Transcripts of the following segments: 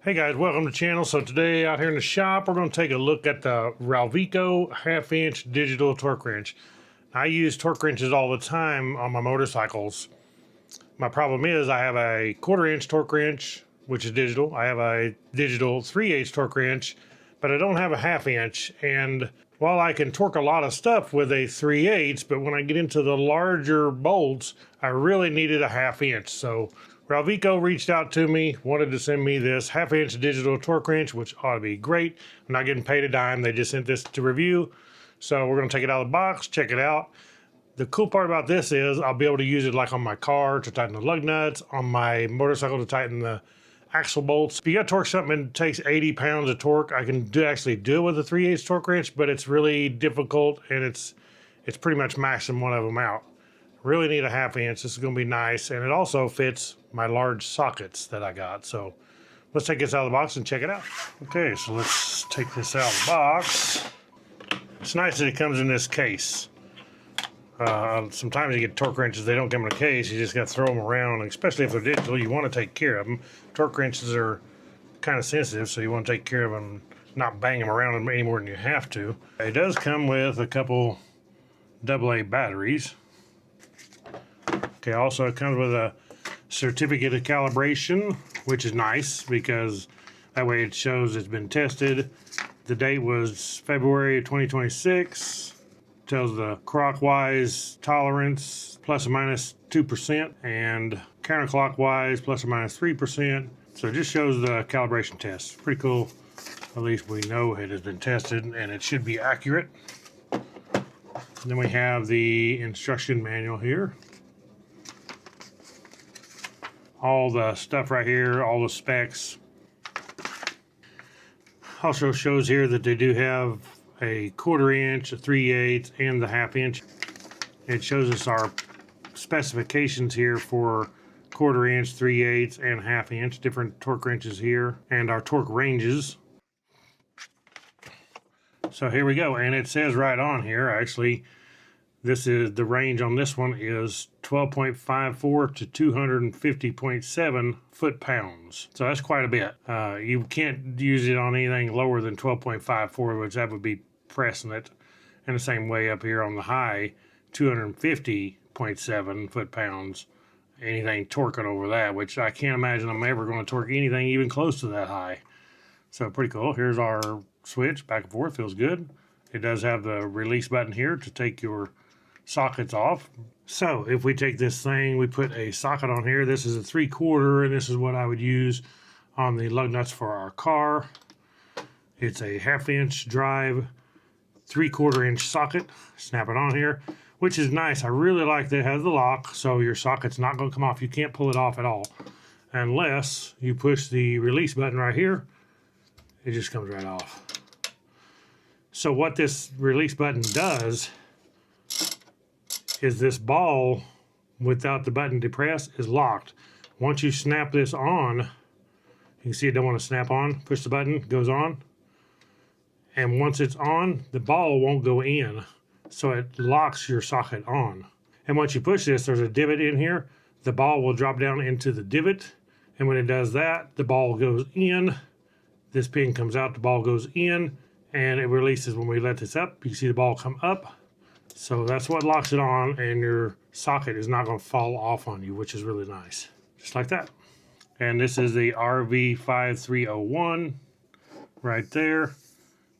Hey guys, welcome to the channel. So today out here in the shop, we're going to take a look at the RALVICO half-inch digital torque wrench. I use torque wrenches all the time on my motorcycles. My problem is I have a 1/4-inch torque wrench, which is digital. I have a digital 3/8 torque wrench, but I don't have a 1/2 inch. And while I can torque a lot of stuff with a 3/8, but when I get into the larger bolts, I really needed a 1/2 inch. So RALVICO reached out to me, wanted to send me this 1/2 inch digital torque wrench, which ought to be great. I'm not getting paid a dime. They just sent this to review. So we're going to take it out of the box, check it out. The cool part about this is I'll be able to use it like on my car to tighten the lug nuts, on my motorcycle to tighten the axle bolts. If you got to torque something that takes 80 pounds of torque, I can actually do it with a 3/8 torque wrench, but it's really difficult and it's pretty much maxing one of them out. Really need a 1/2 inch. This is going to be nice, and it also fits my large sockets that I got. So let's take this out of the box and check it out. Okay, so let's take this out of the box. It's nice that it comes in this case. Sometimes you get torque wrenches, they don't come in a case. You just got to throw them around, especially if they're digital. You want to take care of them. Torque wrenches are kind of sensitive, so you want to take care of them, not bang them around any more than you have to. It does come with a couple AA batteries. Okay, also it comes with a certificate of calibration, which is nice because that way it shows it's been tested. The date was February 2026. Tells the clockwise tolerance plus or minus 2% and counterclockwise plus or minus 3%. So it just shows the calibration test. Pretty cool. At least we know it has been tested and it should be accurate. And then we have the instruction manual here. All the stuff right here, all the specs. Also shows here that they do have a 1/4 inch, a 3/8, and the 1/2 inch. It shows us our specifications here for 1/4 inch, 3/8, and 1/2 inch, different torque wrenches here, and our torque ranges. So here we go, and it says right on here, actually, this is the range on this one is 12.54 to 250.7 foot-pounds. So that's quite a bit. You can't use it on anything lower than 12.54, which that would be pressing it. And the same way up here on the high, 250.7 foot-pounds. Anything torquing over that, which I can't imagine I'm ever going to torque anything even close to that high. So pretty cool. Here's our switch, back and forth, feels good. It does have the release button here to take your sockets off. So if we take this thing, we put a socket on here. This is a 3/4, and this is what I would use on the lug nuts for our car. It's a 1/2 inch drive, 3/4 inch socket. Snap it on here, which is nice. I really like that it has the lock, so your socket's not going to come off. You can't pull it off at all unless you push the release button right here. It just comes right off. So what this release button does is this ball, without the button depressed, is locked. Once you snap this on, you can see it don't want to snap on. Push the button, goes on. And once it's on, the ball won't go in. So it locks your socket on. And once you push this, there's a divot in here. The ball will drop down into the divot. And when it does that, the ball goes in. This pin comes out, the ball goes in. And it releases when we let this up. You can see the ball come up. So that's what locks it on, and your socket is not going to fall off on you, which is really nice. Just like that. And this is the RV5301 right there.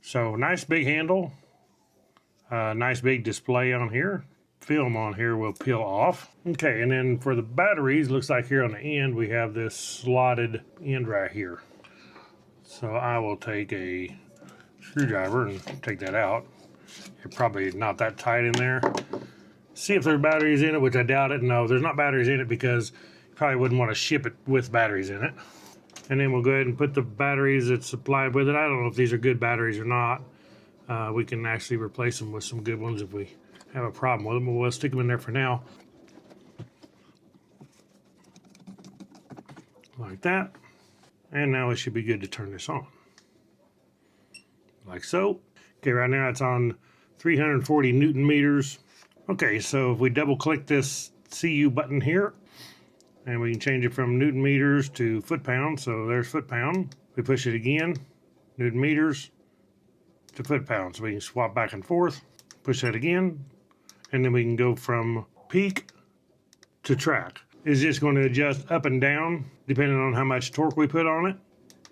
So nice big handle. Nice big display on here. Film on here will peel off. Okay, and then for the batteries, looks like here on the end we have this slotted end right here. So I will take a screwdriver and take that out. It's probably not that tight in there. See if there's batteries in it, which I doubt it. No, there's not batteries in it because you probably wouldn't want to ship it with batteries in it. And then we'll go ahead and put the batteries that's supplied with it. I don't know if these are good batteries or not. We can actually replace them with some good ones if we have a problem with them, but we'll stick them in there for now. Like that. And now it should be good to turn this on. Like so. Okay, right now it's on 340 Newton meters. Okay, so if we double click this CU button here, And we can change it from Newton meters to foot pounds. So there's foot pound. We push it again, Newton meters to foot pounds. So we can swap back and forth, push that again, and then we can go from peak to track. It's just going to adjust up and down depending on how much torque we put on it.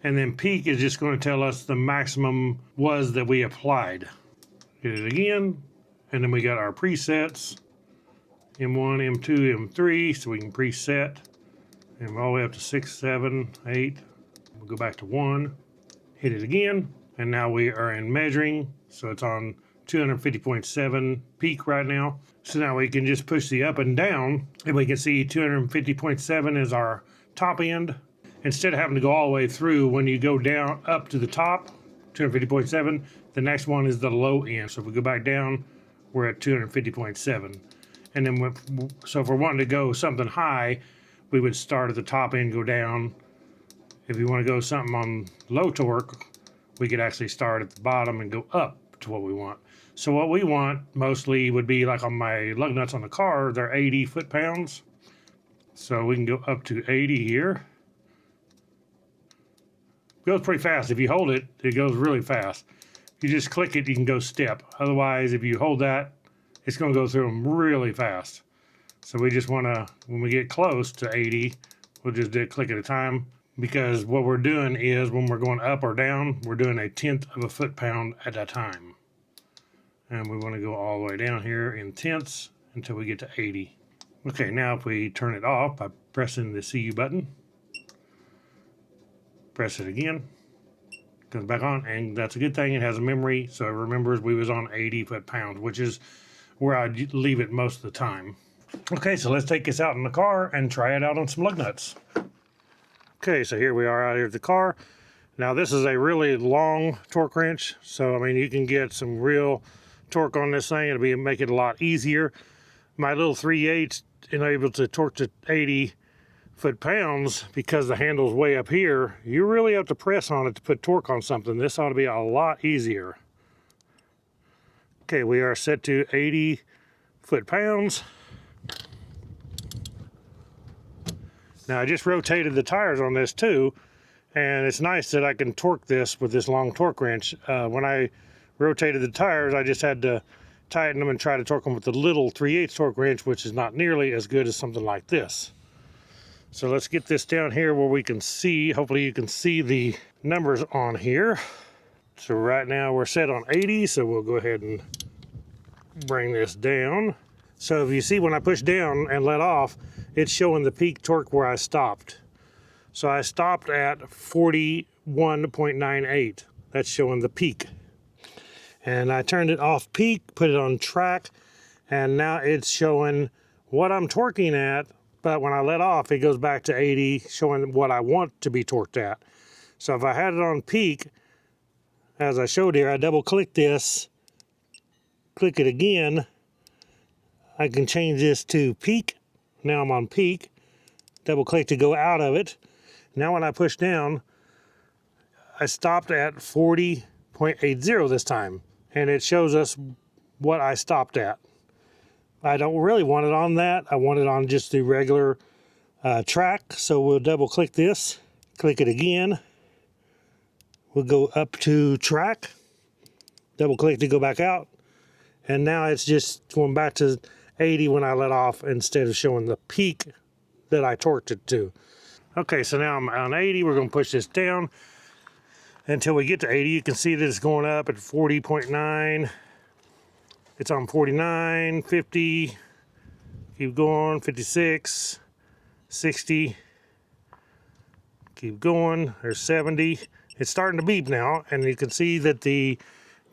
And then peak is just going to tell us the maximum was that we applied. Hit it again, and then we got our presets, M1, M2, M3, so we can preset, and all the way up to 6, 7, 8. We'll go back to 1, hit it again, and now we are in measuring, so it's on 250.7 peak right now. So now we can just push the up and down, and we can see 250.7 is our top end. Instead of having to go all the way through, when you go down up to the top, 250.7, the next one is the low end. So if we go back down, we're at 250.7. And then, so if we're wanting to go something high, we would start at the top end, go down. If you want to go something on low torque, we could actually start at the bottom and go up to what we want. So what we want mostly would be like on my lug nuts on the car, they're 80 foot-pounds. So we can go up to 80 here. It goes pretty fast. If you hold it, it goes really fast. If you just click it, you can go step. Otherwise, if you hold that, it's going to go through them really fast. So we just want to, when we get close to 80, we'll just click at a time, because what we're doing is when we're going up or down, we're doing 1/10 of a foot-pound at a time. And we want to go all the way down here in tenths until we get to 80. Okay, now if we turn it off by pressing the CU button, press it again, comes back on, and that's a good thing. It has a memory, so it remembers we was on 80 foot-pounds, which is where I leave it most of the time. Okay, so let's take this out in the car and try it out on some lug nuts. Okay, so here we are out here at the car. Now this is a really long torque wrench, so I mean you can get some real torque on this thing. It'll make it a lot easier. My little 3/8 able to torque to 80 foot-pounds because the handle's way up here. You really have to press on it to put torque on something. This ought to be a lot easier. Okay, we are set to 80 foot-pounds. Now I just rotated the tires on this too, and it's nice that I can torque this with this long torque wrench. When I rotated the tires, I just had to tighten them and try to torque them with the little 3/8 torque wrench, which is not nearly as good as something like this. So let's get this down here where we can see, hopefully you can see the numbers on here. So right now we're set on 80, so we'll go ahead and bring this down. So if you see when I push down and let off, it's showing the peak torque where I stopped. So I stopped at 41.98. That's showing the peak. And I turned it off peak, put it on track, and now it's showing what I'm torquing at, but when I let off, it goes back to 80, showing what I want to be torqued at. So if I had it on peak, as I showed here, I double click this, click it again, I can change this to peak. Now I'm on peak, double click to go out of it. Now when I push down, I stopped at 40.80 this time, and it shows us what I stopped at. I don't really want it on that. I want it on just the regular track. So we'll double click this, click it again. We'll go up to track, double click to go back out. And now it's just going back to 80 when I let off instead of showing the peak that I torqued it to. Okay, so now I'm on 80. We're going to push this down until we get to 80. You can see that it's going up at 40.9. It's on 49, 50, keep going, 56, 60, keep going, there's 70. It's starting to beep now, and you can see that the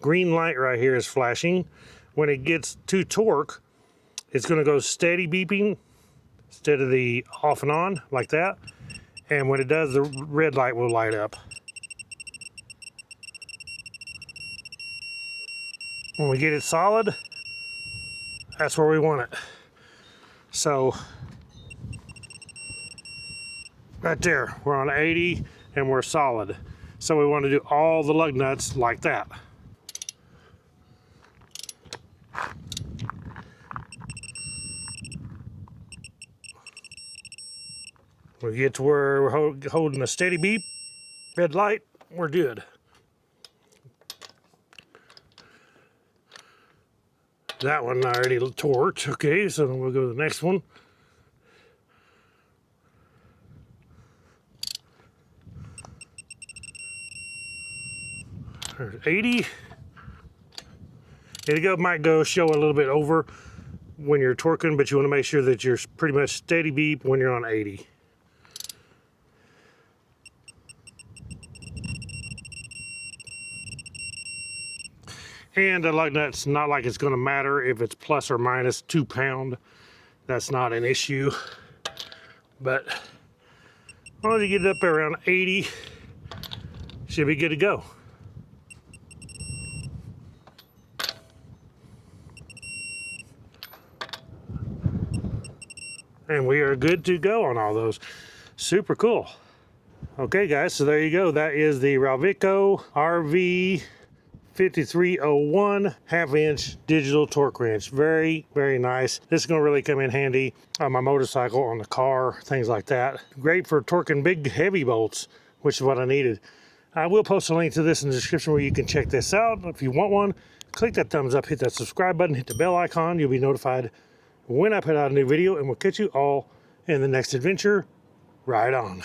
green light right here is flashing. When it gets to torque, it's going to go steady beeping instead of the off and on like that. And when it does, the red light will light up. When we get it solid, that's where we want it. So right there, we're on 80 and we're solid. So we want to do all the lug nuts like that. We get to where we're holding a steady beep, red light, we're good. That one already torqued. Okay, so then we'll go to the next one. There's 80. It might go show a little bit over when you're torquing, but you want to make sure that you're pretty much steady beep when you're on 80. And that's not like it's going to matter if it's plus or minus 2 pound. That's not an issue. But as long as you get it up around 80, should be good to go. And we are good to go on all those. Super cool. Okay guys, so there you go. That is the RALVICO RV 5301 half-inch digital torque wrench. Very, very nice. This is going to really come in handy on my motorcycle, on the car, things like that. Great for torquing big, heavy bolts, which is what I needed. I will post a link to this in the description where you can check this out. If you want one, click that thumbs up, hit that subscribe button, hit the bell icon. You'll be notified when I put out a new video, and we'll catch you all in the next adventure. Ride on.